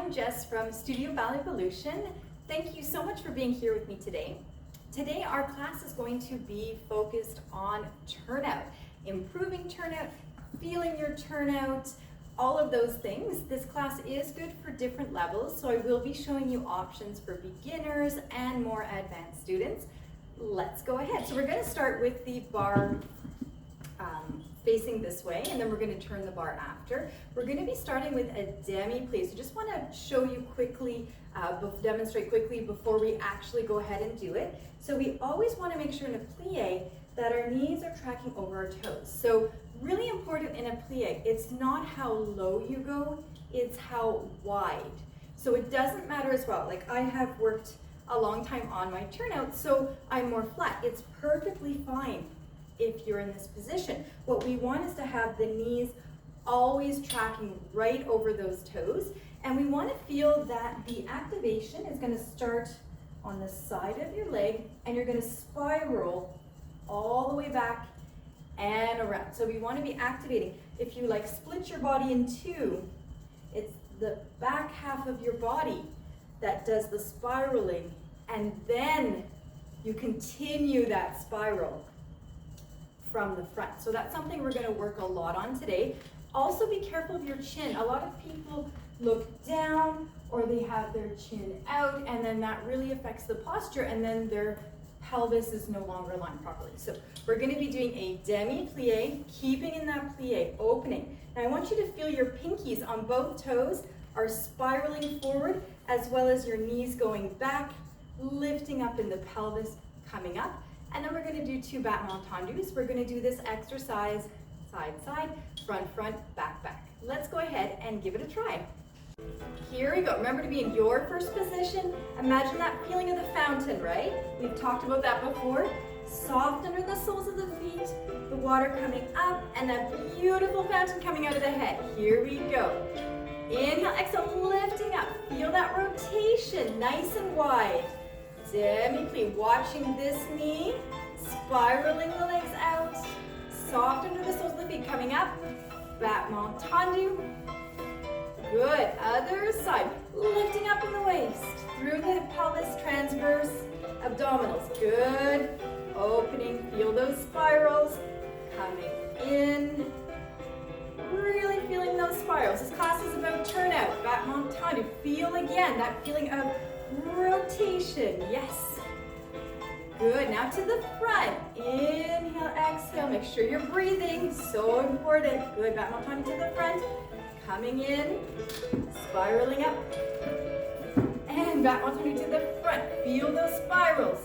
I'm Jess from Studio Ballet Evolution. Thank you so much for being here with me today. Today our class is going to be focused on turnout, improving turnout, feeling your turnout, all of those things. This class is good for different levels, so I will be showing you options for beginners and more advanced students. Let's go ahead. So we're going to start with the bar facing this way, and then we're going to turn the bar after. We're going to be starting with a demi-plié. So just want to show you quickly, demonstrate quickly before we actually go ahead and do it. So we always want to make sure in a plié that our knees are tracking over our toes. So really important in a plié, it's not how low you go, it's how wide. So it doesn't matter as well. Like I have worked a long time on my turnout, so I'm more flat. It's perfectly fine if you're in this position. What we want is to have the knees always tracking right over those toes, and we want to feel that the activation is going to start on the side of your leg, and you're going to spiral all the way back and around. So we want to be activating. If you like split your body in two, it's the back half of your body that does the spiraling, and then you continue that spiral from the front. So that's something we're going to work a lot on today. Also be careful of your chin. A lot of people look down or they have their chin out, and then that really affects the posture, and then their pelvis is no longer aligned properly. So we're going to be doing a demi-plié, keeping in that plié, opening. Now I want you to feel your pinkies on both toes are spiraling forward, as well as your knees going back, lifting up in the pelvis, coming up. And then we're going to do two battement tendus. We're going to do this exercise side, side, front, front, back, back. Let's go ahead and give it a try. Here we go. Remember to be in your first position. Imagine that feeling of the fountain, right? We've talked about that before. Soft under the soles of the feet, the water coming up, and that beautiful fountain coming out of the head. Here we go. Inhale, exhale, lifting up. Feel that rotation, nice and wide. Demi-plié, watching this knee, spiraling the legs out, soft under the soles of the feet, coming up, battement tendu. Good, other side, lifting up in the waist, through the pelvis, transverse, abdominals. Good, opening, feel those spirals, coming in, really feeling those spirals. This class is about turnout, battement tendu. Feel again that feeling of rotation, yes. Good, now to the front. Inhale, exhale, make sure you're breathing, so important. Good, battement tendu to the front. Coming in, spiraling up, and battement tendu to the front. Feel those spirals.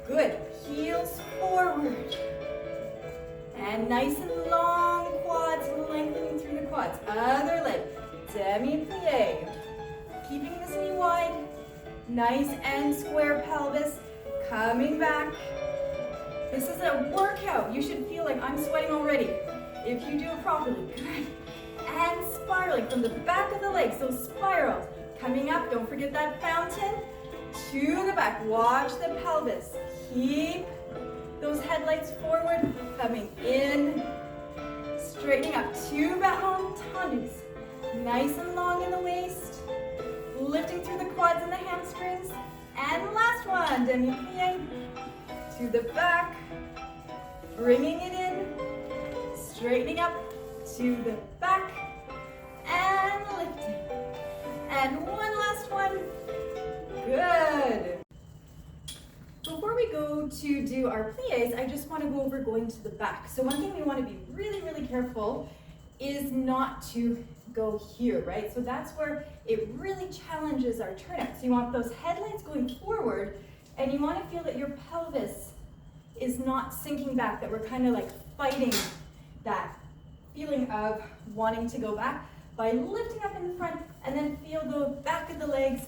Good, heels forward. And nice and long quads, lengthening through the quads. Other leg, demi-plié. Keeping this knee wide, nice and square pelvis. Coming back. This is a workout. You should feel like I'm sweating already if you do it properly. Good. And spiraling from the back of the legs, those spirals. Coming up, don't forget that fountain. To the back, watch the pelvis. Keep those headlights forward, coming in, straightening up. Two battement tendus. Nice and long in the waist, lifting through the quads and the hamstrings. And last one, demi-plié, to the back, bringing it in, straightening up, to the back, and lifting. And one last one. Good. Before we go to do our pliés, I just want to go over going to the back. So one thing we want to be really, really careful is not to go here, right? So that's where it really challenges our turnout. So you want those headlights going forward, and you want to feel that your pelvis is not sinking back, that we're kind of like fighting that feeling of wanting to go back by lifting up in the front, and then feel the back of the legs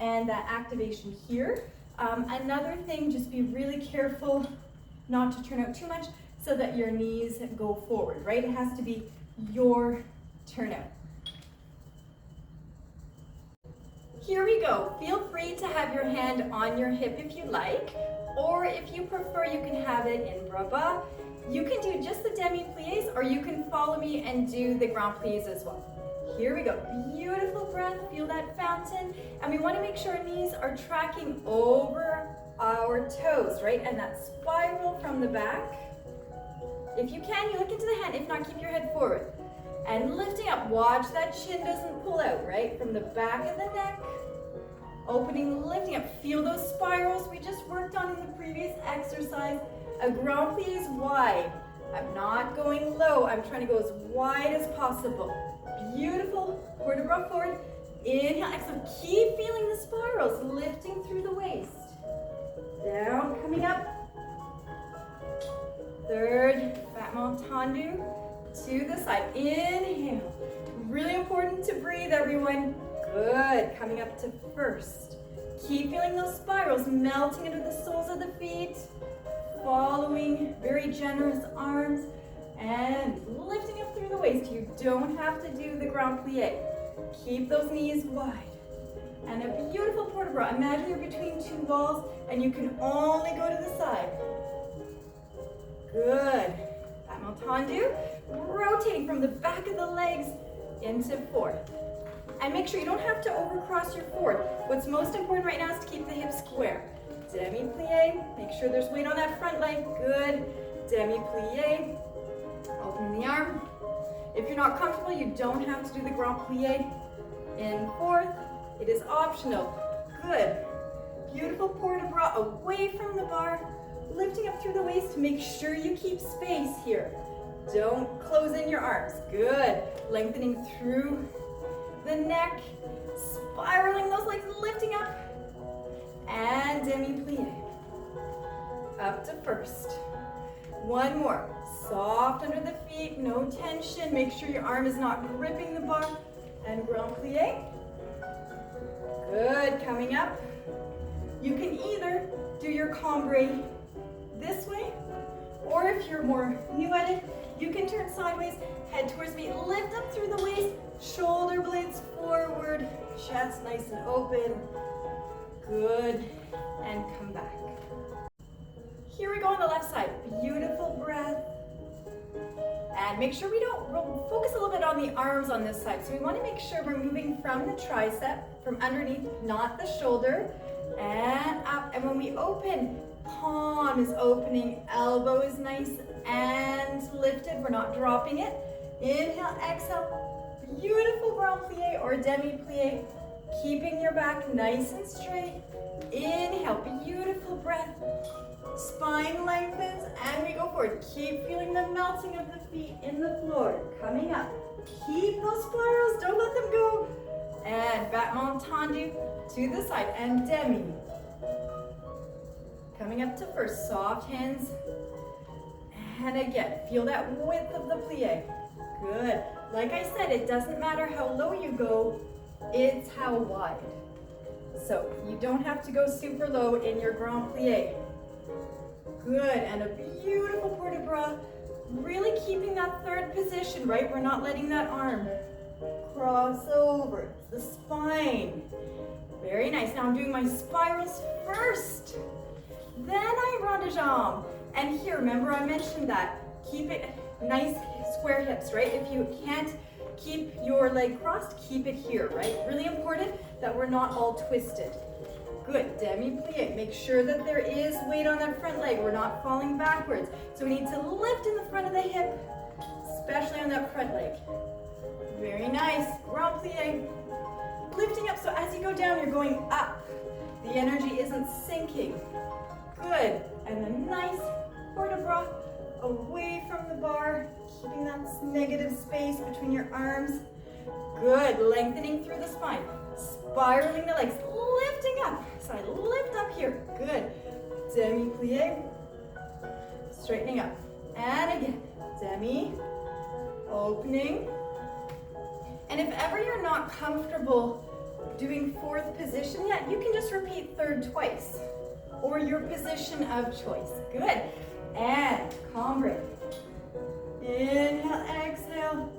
and that activation here. Another thing, just be really careful not to turn out too much so that your knees go forward, right? It has to be your turnout. Here we go. Feel free to have your hand on your hip if you like, or if you prefer, you can have it in bras bas. You can do just the demi-pliés, or you can follow me and do the grand pliés as well. Here we go. Beautiful breath. Feel that fountain. And we want to make sure our knees are tracking over our toes, right? And that spiral from the back. If you can, you look into the hand. If not, keep your head forward. And lifting up. Watch that chin doesn't pull out, right? From the back of the neck. Opening, lifting up. Feel those spirals we just worked on in the previous exercise. A grand plie is wide. I'm not going low. I'm trying to go as wide as possible. Beautiful. Port de bras forward. Inhale, exhale. Keep feeling the spirals. Lifting through the waist. Down, coming up. Third, battement tendu to the side. Inhale. Really important to breathe, everyone. Good. Coming up to first. Keep feeling those spirals melting into the soles of the feet. Following, very generous arms. And lifting up through the waist. You don't have to do the grand plie. Keep those knees wide. And a beautiful port de bras. Imagine you're between two walls and you can only go to the side. Good. Battement tendu. Rotating from the back of the legs into fourth. And make sure you don't have to overcross your fourth. What's most important right now is to keep the hips square. Demi-plié. Make sure there's weight on that front leg. Good. Demi-plié. Open the arm. If you're not comfortable, you don't have to do the grand plie. In fourth. It is optional. Good. Beautiful port de bras away from the bar. Lifting up through the waist. Make sure you keep space here. Don't close in your arms. Good. Lengthening through the neck. Spiraling those legs. Lifting up. And demi-plié. Up to first. One more. Soft under the feet. No tension. Make sure your arm is not gripping the bar. And grand plie. Good, coming up. You can either do your cambre this way, or if you're more new at it, you can turn sideways, head towards me, lift up through the waist, shoulder blades forward, chest nice and open. Good, and come back. Here we go on the left side. Beautiful breath. And make sure we'll focus a little bit on the arms on this side. So we want to make sure we're moving from the tricep, from underneath, not the shoulder, and up. And when we open, palm is opening, elbow is nice and lifted. We're not dropping it. Inhale, exhale. Beautiful grand plie or demi-plié. Keeping your back nice and straight. Inhale, beautiful breath. Spine lengthens and we go forward. Keep feeling the melting of the feet in the floor. Coming up. Keep those spirals. Don't let them go. And battement tendu to the side. And demi. Coming up to first. Soft hands. And again, feel that width of the plie. Good. Like I said, it doesn't matter how low you go. It's how wide. So you don't have to go super low in your grand plie. Good, and a beautiful port de bras. Really keeping that third position, right? We're not letting that arm cross over. The spine. Very nice. Now I'm doing my spirals first. Then I rond de jambe. And here, remember I mentioned that. Keep it nice, square hips, right? If you can't keep your leg crossed, keep it here, right? Really important that we're not all twisted. Good, demi-plié. Make sure that there is weight on that front leg. We're not falling backwards. So we need to lift in the front of the hip, especially on that front leg. Very nice. Grand plie. Lifting up, so as you go down, you're going up. The energy isn't sinking. Good. And a nice port de bras away from the bar, keeping that negative space between your arms. Good. Lengthening through the spine. Spiraling the legs, lifting up. So I lift up here. Good. Demi-plié. Straightening up. And again. Demi. Opening. And if ever you're not comfortable doing fourth position yet, you can just repeat third twice. Or your position of choice. Good. And cambre. Inhale, exhale.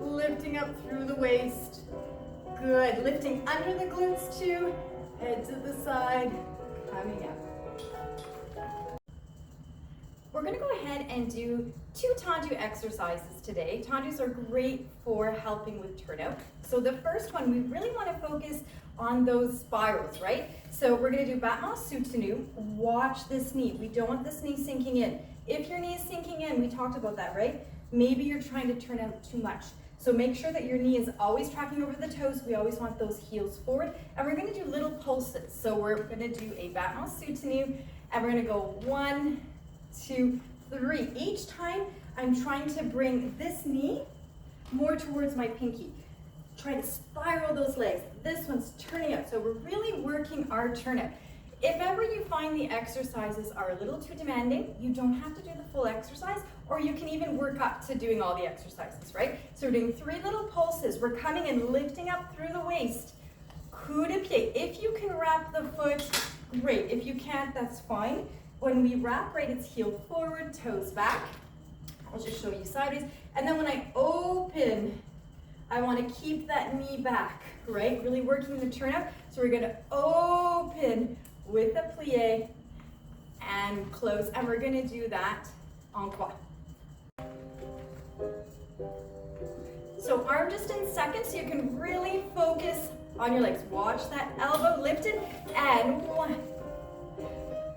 Lifting up through the waist. Good. Lifting under the glutes too. Head to the side. Coming up. We're going to go ahead and do 2 tendu exercises today. Tendus are great for helping with turnout. So the first one, we really want to focus on those spirals, right? So we're going to do battement soutenu. Watch this knee. We don't want this knee sinking in. If your knee is sinking in, we talked about that, right? Maybe you're trying to turn out too much. So make sure that your knee is always tracking over the toes. We always want those heels forward. And we're going to do little pulses. So we're going to do a battement soutenu, and we're going to go 1, 2, 3. Each time I'm trying to bring this knee more towards my pinky. Try to spiral those legs. This one's turning out. So we're really working our turnout. If ever you find the exercises are a little too demanding, you don't have to do the full exercise, or you can even work up to doing all the exercises, right? So we're doing 3 little pulses. We're coming and lifting up through the waist. Coup de pied. If you can wrap the foot, great. If you can't, that's fine. When we wrap, right, it's heel forward, toes back. I'll just show you sideways. And then when I open, I want to keep that knee back, right? Really working the turnout. So we're going to open with a plié and close. And we're going to do that en croix. So arm just in second so you can really focus on your legs. Watch that elbow lifted and 1.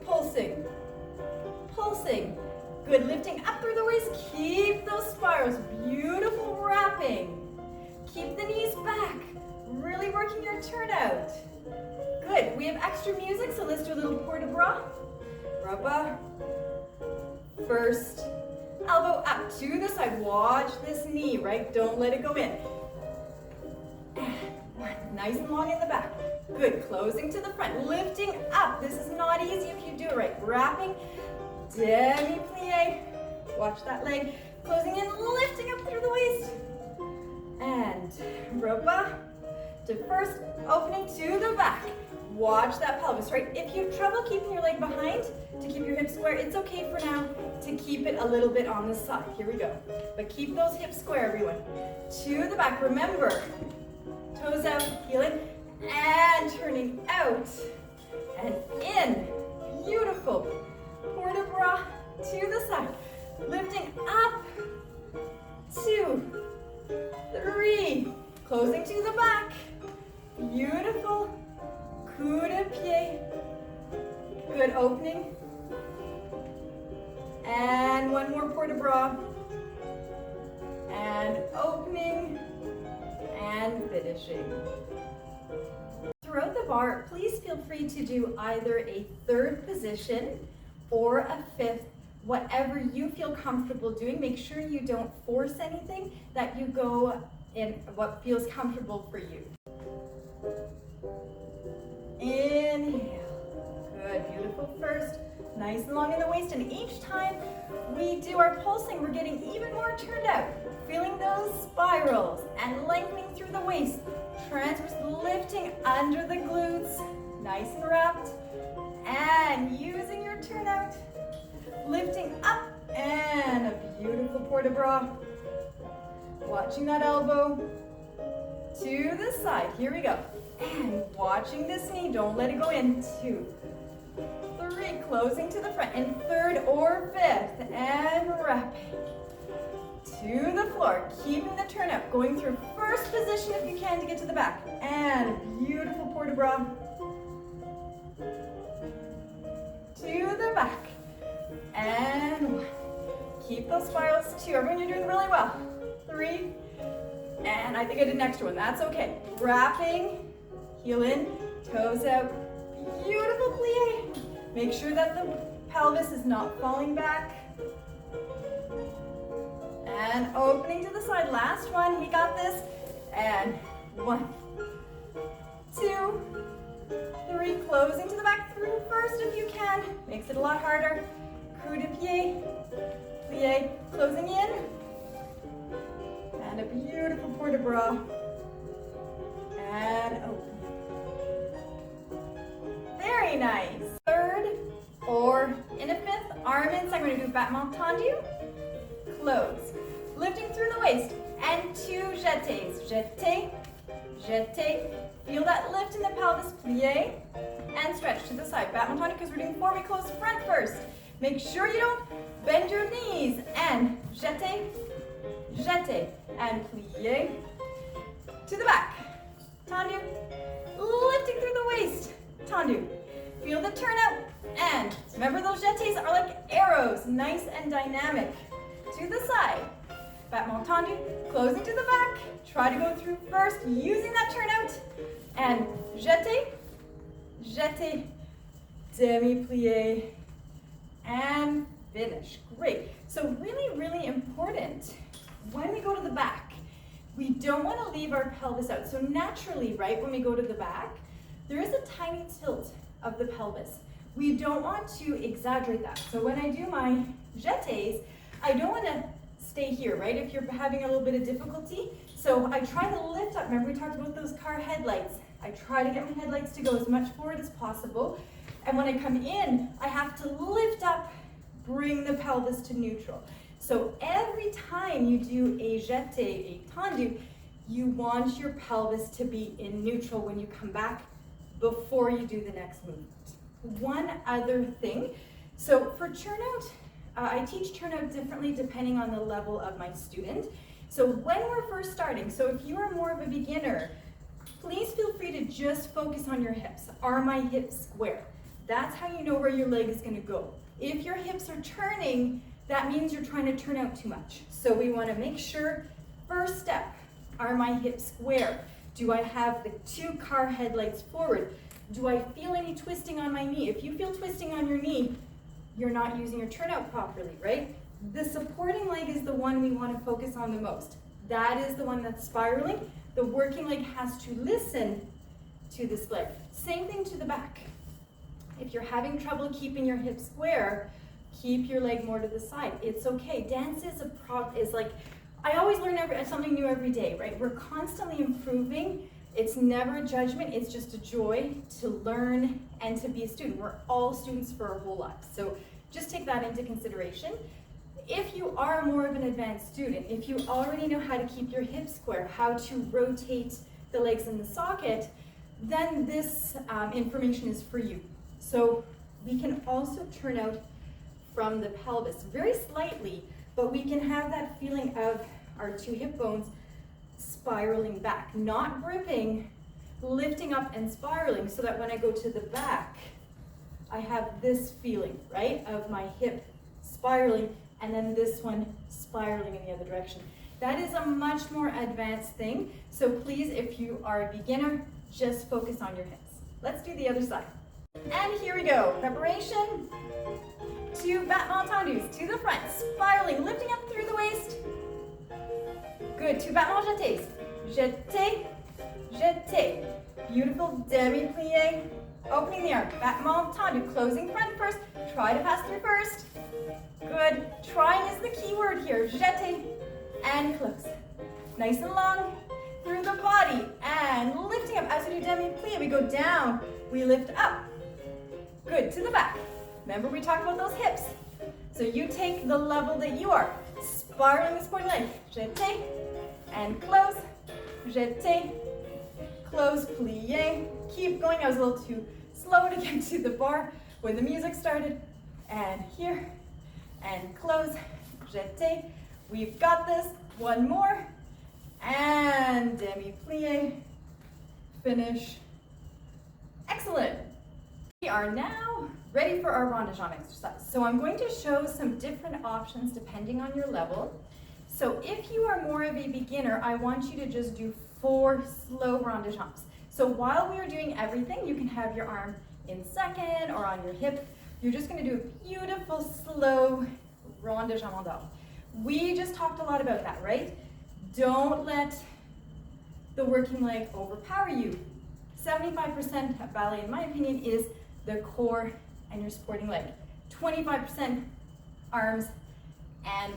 Pulsing, pulsing. Good, lifting up through the waist. Keep those spirals. Beautiful wrapping. Keep the knees back. Really working your turnout. Good, we have extra music, so let's do a little port de bras. Rubber. First, elbow up to the side. Watch this knee, right? Don't let it go in. And 1, nice and long in the back. Good, closing to the front, lifting up. This is not easy if you do it right. Wrapping, demi-plié. Watch that leg. Closing in, lifting up through the waist. And rubber to first, opening to the back. Watch that pelvis, right? If you have trouble keeping your leg behind to keep your hips square, it's okay for now to keep it a little bit on the side. Here we go. But keep those hips square, everyone. To the back. Remember, toes out, heel in, and turning out and in. Beautiful. Port de bras to the side. Lifting up. 2, 3. Closing to the back. Beautiful. Coup de pied. Good, opening. And 1 more port de bras. And opening. And finishing. Throughout the bar, please feel free to do either a 3rd position or a 5th, whatever you feel comfortable doing. Make sure you don't force anything, that you go in what feels comfortable for you. Inhale. Good, beautiful. First, nice and long in the waist. And each time we do our pulsing, we're getting even more turned out. Feeling those spirals and lengthening through the waist. Transverse, lifting under the glutes. Nice and wrapped. And using your turnout. Lifting up and a beautiful port de bras. Watching that elbow to the side. Here we go. And watching this knee. Don't let it go in. 2, 3. Closing to the front. And 3rd or 5th. And wrapping to the floor. Keeping the turnout. Going through first position if you can to get to the back. And a beautiful port de bras. To the back. And 1. Keep those spirals. 2. Everyone, you're doing really well. 3. And I think I did an extra one. That's okay. Wrapping. Heel in. Toes out. Beautiful plie. Make sure that the pelvis is not falling back. And opening to the side. Last one. We got this. And 1, 2, 3. Closing to the back. Through first if you can. Makes it a lot harder. Coup de pied. Plie. Closing in. And a beautiful port de bras. And open. Very nice. 3rd or in a 5th, arm in. So I'm going to do battement tendu. Close. Lifting through the waist. And 2 jetés. Jeté. Jeté. Feel that lift in the pelvis. Plie. And stretch to the side. Battement tendu because we're doing 4. We close front first. Make sure you don't Bend your knees and jeté, jeté, and plié. To the back, tendu, lifting through the waist, tendu. Feel the turnout, and remember those jetés are like arrows, nice and dynamic. To the side, battement tendu, closing to the back. Try to go through first, using that turnout, and jeté, jeté, demi-plié, and finish. Great. So really, really important when we go to the back, we don't want to leave our pelvis out. So naturally, right, when we go to the back, there is a tiny tilt of the pelvis. We don't want to exaggerate that. So when I do my jetés, I don't want to stay here, right? If you're having a little bit of difficulty. So I try to lift up. Remember we talked about those car headlights. I try to get my headlights to go as much forward as possible. And when I come in, I have to lift up, bring the pelvis to neutral. So every time you do a jeté, a tendu, you want your pelvis to be in neutral when you come back before you do the next movement. One other thing, so for turnout, I teach turnout differently depending on the level of my student. So when we're first starting, so if you are more of a beginner, please feel free to just focus on your hips. Are my hips square? That's how you know where your leg is going to go. If your hips are turning, that means you're trying to turn out too much. So we want to make sure, first step, are my hips square? Do I have the 2 car headlights forward? Do I feel any twisting on my knee? If you feel twisting on your knee, you're not using your turnout properly, right? The supporting leg is the one we want to focus on the most. That is the one that's spiraling. The working leg has to listen to this leg. Same thing to the back. If you're having trouble keeping your hips square, keep your leg more to the side. It's okay. Dance is like, I always learn something new every day, right? We're constantly improving. It's never a judgment. It's just a joy to learn and to be a student. We're all students for our whole lives. So just take that into consideration. If you are more of an advanced student, if you already know how to keep your hips square, how to rotate the legs in the socket, then this information is for you. So we can also turn out from the pelvis very slightly, but we can have that feeling of our 2 hip bones spiraling back, not gripping, lifting up and spiraling, so that when I go to the back, I have this feeling, right, of my hip spiraling and then this one spiraling in the other direction. That is a much more advanced thing. So please, if you are a beginner, just focus on your hips. Let's do the other side. And here we go. Preparation. 2 battement tendus to the front, spiraling, lifting up through the waist. Good. 2 battement jetés. Jeté, jeté. Beautiful demi-plié. Opening the arm. Battement tendu. Closing front first. Try to pass through first. Good. Trying is the key word here. Jeté and close. Nice and long through the body and lifting up. As we do demi-plié, we go down. We lift up. Good. To the back. Remember we talked about those hips. So you take the level that you are. Spiraling the supporting leg. Jeté and close. Jeté, close, plié. Keep going. I was a little too slow to get to the bar when the music started. And here, and close, jeté. We've got this. One more. And demi-plié. Finish. Excellent. We are now ready for our rond de jambe exercise. So I'm going to show some different options depending on your level. So if you are more of a beginner, I want you to just do 4 slow rond de jambes. So while we are doing everything, you can have your arm in second or on your hip. You're just going to do a beautiful slow rond de jambe en dehors. We just talked a lot about that, right? Don't let the working leg overpower you. 75% of ballet, in my opinion, is the core and your supporting leg. 25% arms and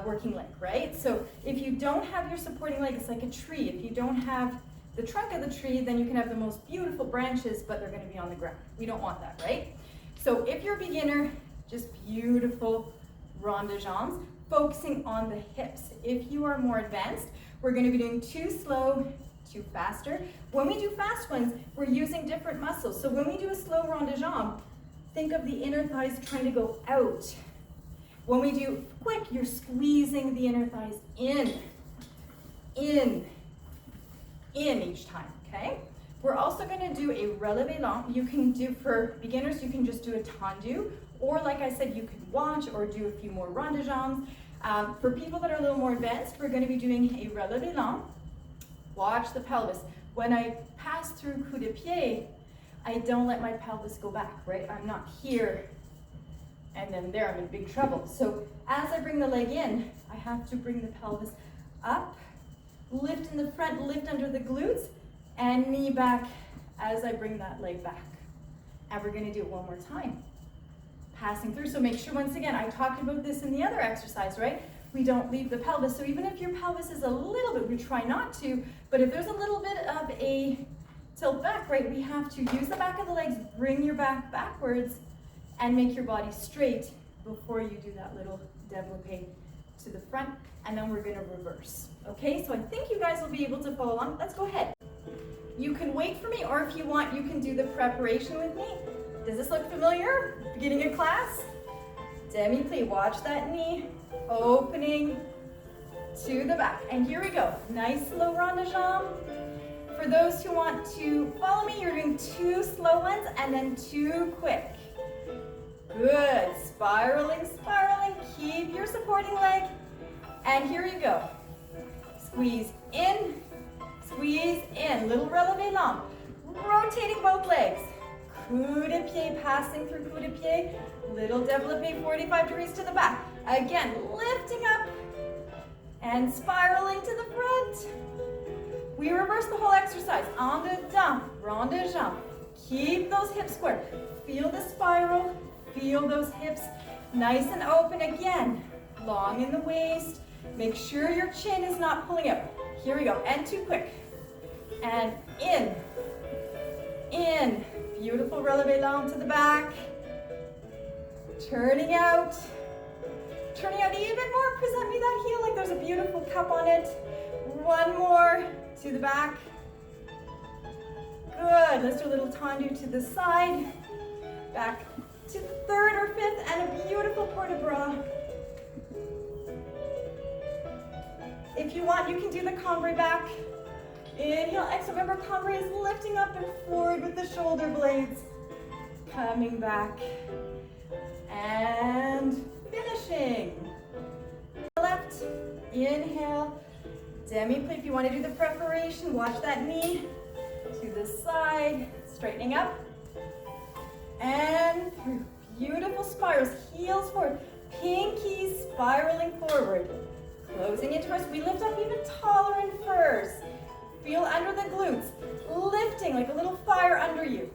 working leg, right? So if you don't have your supporting leg, it's like a tree. If you don't have the trunk of the tree, then you can have the most beautiful branches, but they're going to be on the ground. We don't want that, right? So if you're a beginner, just beautiful rond de jambes, focusing on the hips. If you are more advanced, we're going to be doing 2 slow, 2 faster. When we do fast ones, we're using different muscles. So when we do a slow rond de jambe, think of the inner thighs trying to go out. When we do quick, you're squeezing the inner thighs in each time, okay? We're also gonna do a relevé long. You can do, for beginners, you can just do a tendu, or like I said, you could watch or do a few more rond de jambes. For people that are a little more advanced, we're gonna be doing a relevé long. Watch the pelvis. When I pass through coup de pied, I don't let my pelvis go back, right? I'm not here and then there, I'm in big trouble. So as I bring the leg in, I have to bring the pelvis up, lift in the front, lift under the glutes, and knee back as I bring that leg back. And we're gonna do it one more time. Passing through, so make sure, once again, I talked about this in the other exercise, right? We don't leave the pelvis. So even if your pelvis is a little bit, we try not to, but if there's a little bit of a tilt back, right, we have to use the back of the legs, bring your back backwards, and make your body straight before you do that little développé to the front, and then we're gonna reverse. Okay, so I think you guys will be able to follow along. Let's go ahead. You can wait for me, or if you want, you can do the preparation with me. Does this look familiar? Beginning of class? Demi-plié, watch that knee, opening to the back. And here we go, nice slow rond de jambe. For those who want to follow me, you're doing 2 slow ones and then 2 quick. Good, spiraling, spiraling, keep your supporting leg. And here you go. Squeeze in, little relevé long. Rotating both legs. Coup de pied, passing through coup de pied. Little développé 45 degrees to the back. Again, lifting up and spiraling to the front. We reverse the whole exercise. En dedans, rond de jambe. Keep those hips square. Feel the spiral. Feel those hips nice and open again. Long in the waist. Make sure your chin is not pulling up. Here we go. And 2 quick. And in. Beautiful relevé long to the back. Turning out. Turning out even more. Present me that heel like there's a beautiful cup on it. One more to the back. Good. Let's do a little tendu to the side. Back to 3rd or 5th, and a beautiful port de bras. If you want, you can do the cambre back. Inhale, exhale. Remember, cambre is lifting up and forward with the shoulder blades. Coming back. And finishing. Left, inhale. Demi-plié. If you want to do the preparation, watch that knee to the side, straightening up. And through. Beautiful spirals, heels forward, pinkies spiraling forward. Closing into first. We lift up even taller in first. Feel under the glutes, lifting like a little fire under you.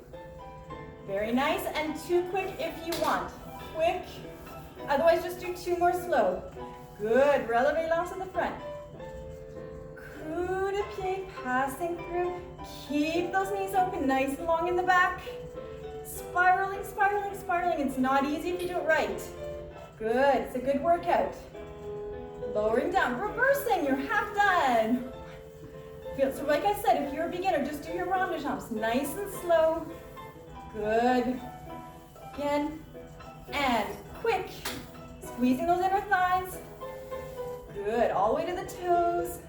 Very nice, and 2 quick if you want. Quick, otherwise just do 2 more slow. Good, relevé long to the front. Coup de pied, passing through. Keep those knees open, nice and long in the back. Spiraling, spiraling, spiraling. It's not easy if you do it right. Good, it's a good workout. Lowering down, reversing, you're half done. So like I said, if you're a beginner, just do your rond de jambes, nice and slow. Good. Again, and quick. Squeezing those inner thighs. Good, all the way to the toes.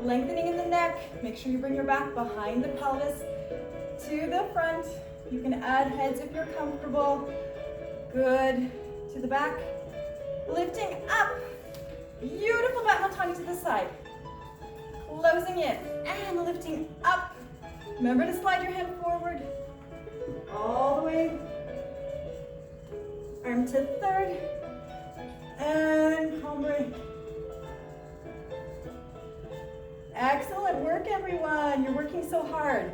Lengthening in the neck. Make sure you bring your back behind the pelvis to the front. You can add heads if you're comfortable. Good. To the back. Lifting up. Beautiful back tendu to the side. Closing in and lifting up. Remember to slide your hand forward. All the way. Arm to 3rd. And cambre. Excellent work, everyone. You're working so hard.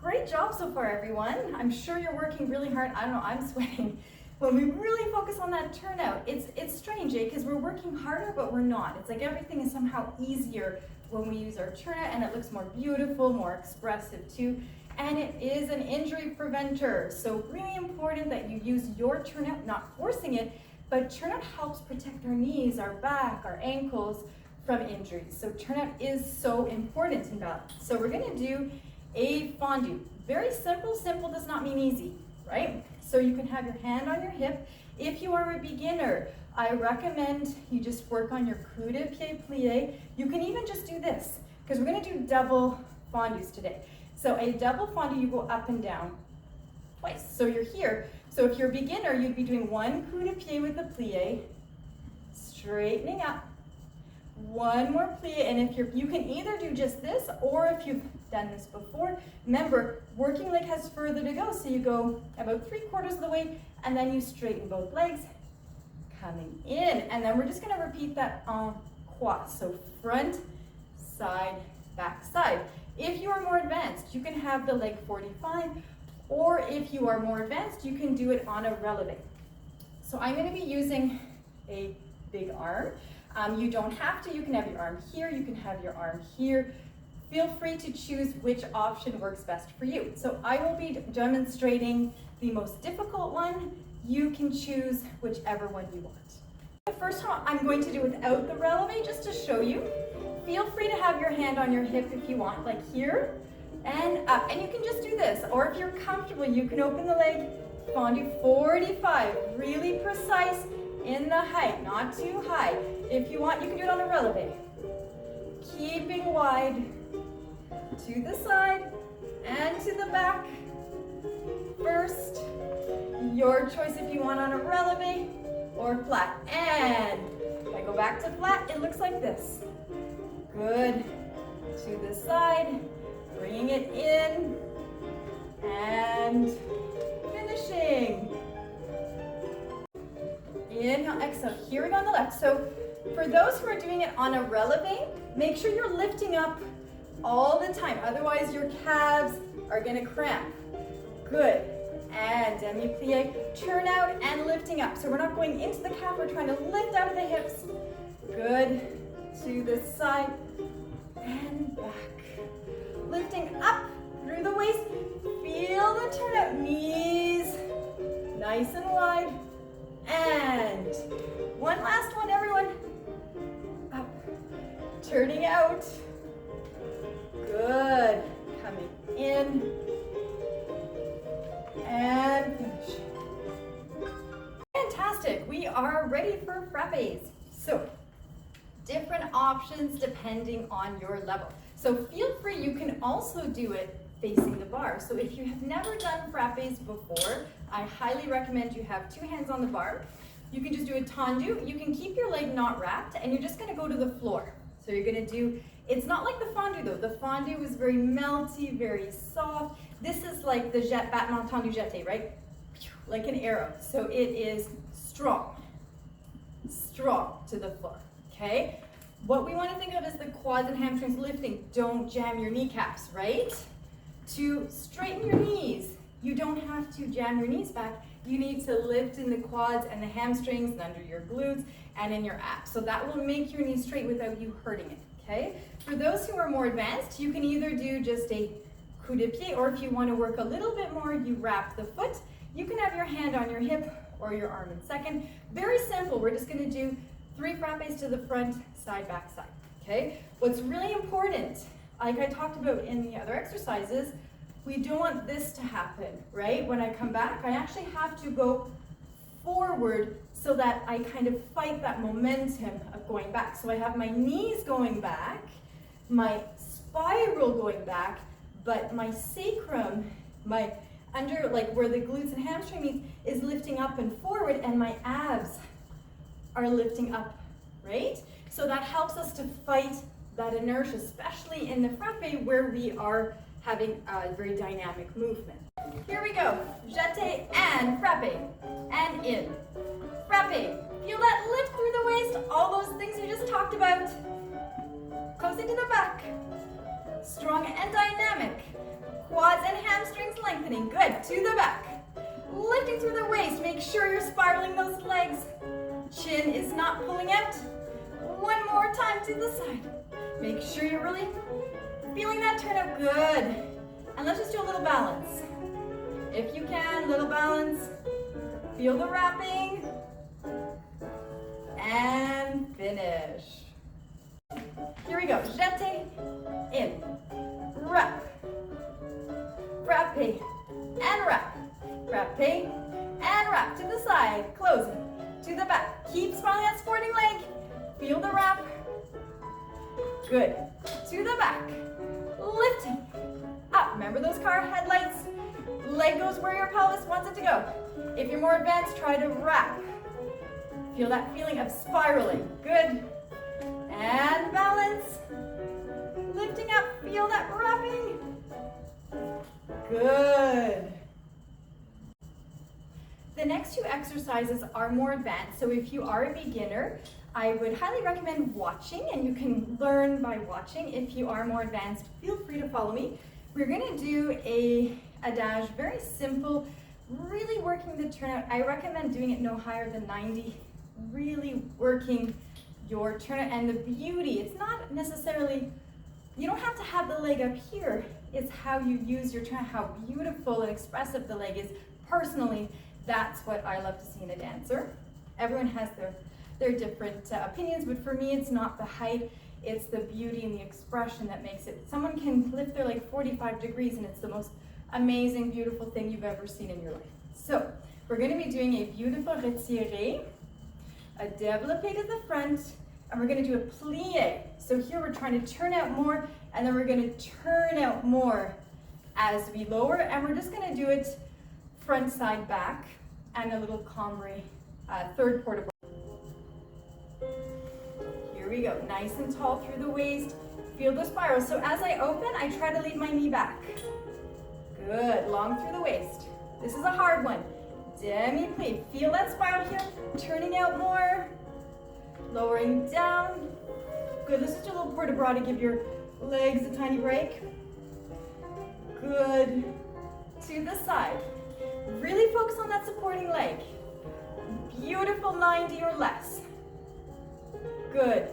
Great job so far, everyone. I'm sure you're working really hard. I don't know, I'm sweating. When we really focus on that turnout, it's strange, because we're working harder, but we're not. It's like everything is somehow easier when we use our turnout, and it looks more beautiful, more expressive too. And it is an injury preventer. So really important that you use your turnout, not forcing it, but turnout helps protect our knees, our back, our ankles from injuries. So turnout is so important in ballet. So we're gonna do a fondu. Very simple. Simple does not mean easy. right? So you can have your hand on your hip. If you are a beginner, I recommend you just work on your coup de pied plié. You can even just do this, because we're going to do double fondus today. So a double fondu, you go up and down twice. So you're here. So if you're a beginner, you'd be doing one coup de pied with the plié, straightening up, one more plié, and if you can either do just this, or if you've done this before, remember, working leg has further to go, so you go about 3/4 of the way, and then you straighten both legs, coming in, and then we're just going to repeat that en croix, so front, side, back, side. If you are more advanced, you can have the leg 45, or if you are more advanced, you can do it on a relevé. So I'm going to be using a big arm. You don't have to, you can have your arm here, you can have your arm here. Feel free to choose which option works best for you. So I will be demonstrating the most difficult one. You can choose whichever one you want. The first one I'm going to do without the relevé, just to show you. Feel free to have your hand on your hip if you want, like here and up. And you can just do this, or if you're comfortable, you can open the leg, fondu 45, really precise in the height, not too high. If you want, you can do it on a relevé. Keeping wide to the side and to the back. First, your choice if you want on a relevé or flat. And if I go back to flat, it looks like this. Good. To the side, bringing it in, and finishing. Inhale, exhale. Here we go on the left. So for those who are doing it on a relevé, make sure you're lifting up all the time. Otherwise, your calves are going to cramp. Good. And demi-plié, turn out and lifting up. So we're not going into the calf, we're trying to lift out of the hips. Good. To the side and back. Lifting up through the waist. Feel the turnout. Knees nice and wide. And one last one, everyone. Up. Turning out. Good. Coming in. And finish. Fantastic. We are ready for frappés. So, different options depending on your level. So feel free, you can also do it facing the bar. So if you have never done frappés before, I highly recommend you have 2 hands on the bar. You can just do a tendu. You can keep your leg not wrapped, and you're just going to go to the floor. So you're going to do, it's not like the fondu though. The fondu is very melty, very soft. This is like the battement tendu jeté, right? Like an arrow. So it is strong to the floor, okay? What we want to think of is the quads and hamstrings lifting. Don't jam your kneecaps, right? To straighten your knees, you don't have to jam your knees back. You need to lift in the quads and the hamstrings and under your glutes and in your abs. So that will make your knees straight without you hurting it, okay? For those who are more advanced, you can either do just a coup de pied, or if you want to work a little bit more, you wrap the foot. You can have your hand on your hip or your arm in second. Very simple. We're just going to do 3 frappés to the front, side, back, side, okay? What's really important, like I talked about in the other exercises, we don't want this to happen, right? When I come back, I actually have to go forward so that I kind of fight that momentum of going back. So I have my knees going back, my spiral going back, but my sacrum, my under, like where the glutes and hamstring meets, is lifting up and forward, and my abs are lifting up, right? So that helps us to fight that inertia, especially in the frappé where we are having a very dynamic movement. Here we go, jeté and frappé, and in. Frappé, feel that lift through the waist, all those things we just talked about. Closing to the back, strong and dynamic. Quads and hamstrings lengthening, good, to the back. Lifting through the waist, make sure you're spiraling those legs. Chin is not pulling out. One more time to the side. Make sure you're really feeling that turnout, good. And let's just do a little balance. If you can, little balance. Feel the wrapping. And finish. Here we go, jeté, in, wrap, frappé, and wrap, frappé, Good. To the back. Lifting. Up. Remember those car headlights? Leg goes where your pelvis wants it to go. If you're more advanced, try to wrap. Feel that feeling of spiraling. Good. And balance. Lifting up. Feel that wrapping. Good. The next two exercises are more advanced, so if you are a beginner, I would highly recommend watching, and you can learn by watching. If you are more advanced, feel free to follow me. We're going to do a adagio, very simple, really working the turnout. I recommend doing it no higher than 90, really working your turnout. And the beauty, it's not necessarily, you don't have to have the leg up here. It's how you use your turnout, how beautiful and expressive the leg is. Personally, that's what I love to see in a dancer. Everyone has their different opinions, but for me, it's not the height, it's the beauty and the expression that makes it. Someone can lift their leg 45 degrees and it's the most amazing, beautiful thing you've ever seen in your life. So, we're going to be doing a beautiful retiré, a développé to the front, and we're going to do a plié. So here we're trying to turn out more, and then we're going to turn out more as we lower, and we're just going to do it front, side, back, and a little cambrai, third port de bras. Here we go, nice and tall through the waist. Feel the spiral. So as I open, I try to lead my knee back. Good, long through the waist. This is a hard one. Demi-plié. Feel that spiral here, turning out more, lowering down. Good, let's just do a little port de bras to give your legs a tiny break. Good, to the side. Really focus on that supporting leg. Beautiful 90 or less. Good.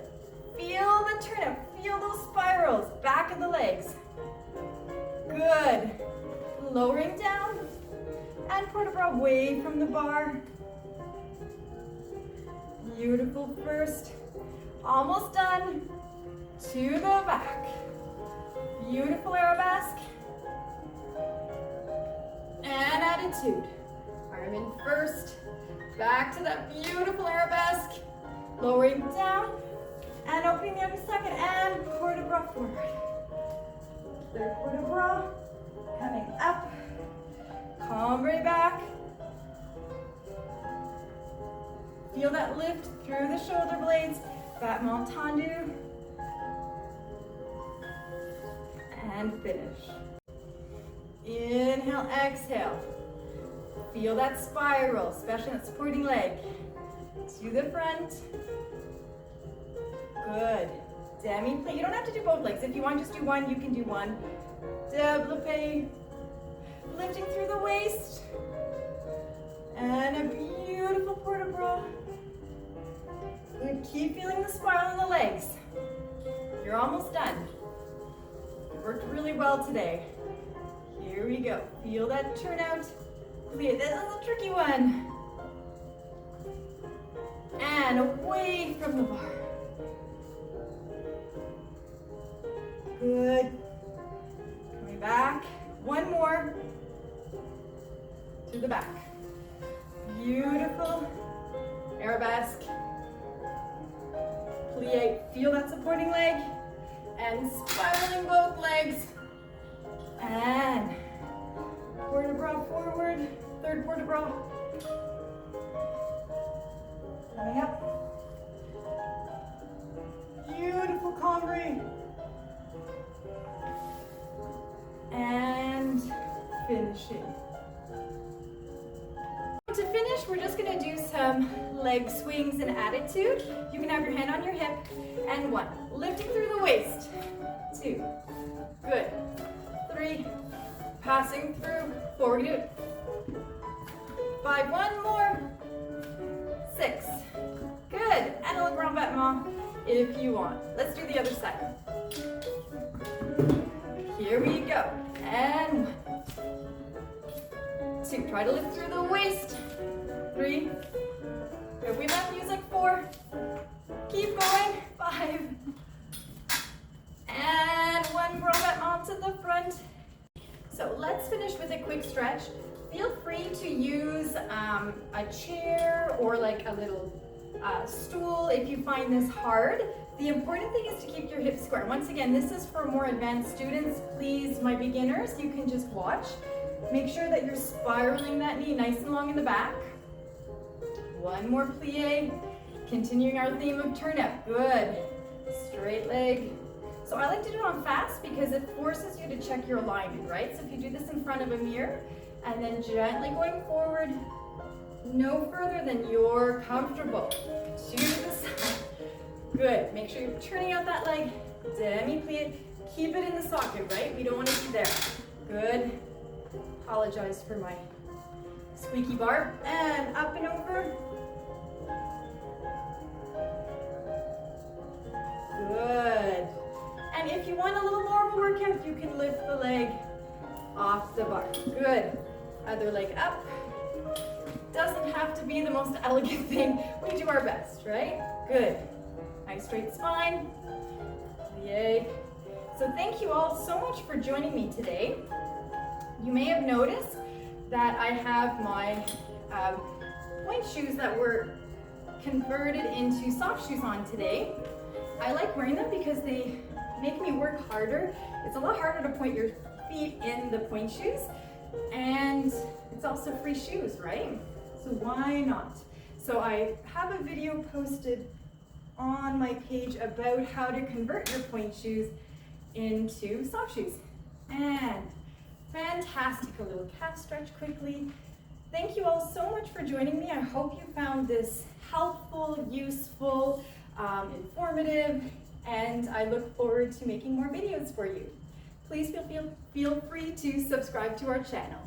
Feel the turnout. Feel those spirals. Back of the legs. Good. Lowering down. And port de bras away from the bar. Beautiful first. Almost done. To the back. Beautiful arabesque. And attitude. Arm in first. Back to that beautiful arabesque. Lowering down. And opening the other second. And port de bras forward. Third port de bras. Coming up. Cambrai back. Feel that lift through the shoulder blades. Battement tendu. And finish. Inhale, exhale. Feel that spiral, especially that supporting leg. To the front. Good. Demi-plié. You don't have to do both legs. If you want, just do one. You can do one. Développé. Lifting through the waist. And a beautiful port de bras. Good. Keep feeling the spiral in the legs. You're almost done. Worked really well today. Here we go. Feel that turnout. This is a tricky one. And away from the bar. Good. Coming back. One more. To the back. Beautiful. Arabesque. Plié. Feel that supporting leg. And spiraling both legs. And port de bras forward. Third port de bras. Coming up. Beautiful cambrai. And finishing. To finish, we're just going to do some leg swings and attitude. You can have your hand on your hip. And 1. Lifting through the waist. 2. Good. 3. Passing through. 4. We're going to do it. 5. 1 more. 6. Good. And a little grand battement if you want. Let's do the other side. Here we go. And 1. 2. Try to lift through the waist. 3. If we have music, 4. Keep going. 5. And 1 grand battement to the front. So let's finish with a quick stretch. Feel free to use a chair or like a little stool if you find this hard. The important thing is to keep your hips square. Once again, this is for more advanced students. Please, my beginners, you can just watch. Make sure that you're spiraling that knee nice and long in the back. One more plie. Continuing our theme of turnout. Good. Straight leg. So I like to do it on fast because it forces you to check your alignment, right? So if you do this in front of a mirror and then gently going forward, no further than you're comfortable. To the side. Good. Make sure you're turning out that leg. Demi-plié. Keep it in the socket, right? We don't want to be there. Good. Apologize for my squeaky bar. And up and over. Good. And if you want a little more of a workout, you can lift the leg off the bar. Good. Other leg up. Doesn't have to be the most elegant thing. We do our best, right? Good. Nice straight spine. Yay. So thank you all so much for joining me today. You may have noticed that I have my point shoes that were converted into soft shoes on today. I like wearing them because they make me work harder. It's a lot harder to point your feet in the point shoes, and it's also free shoes, right? So why not? So I have a video posted on my page about how to convert your point shoes into soft shoes. And fantastic, a little calf stretch quickly. Thank you all so much for joining me. I hope you found this helpful, useful, informative, and I look forward to making more videos for you. Please feel free to subscribe to our channel.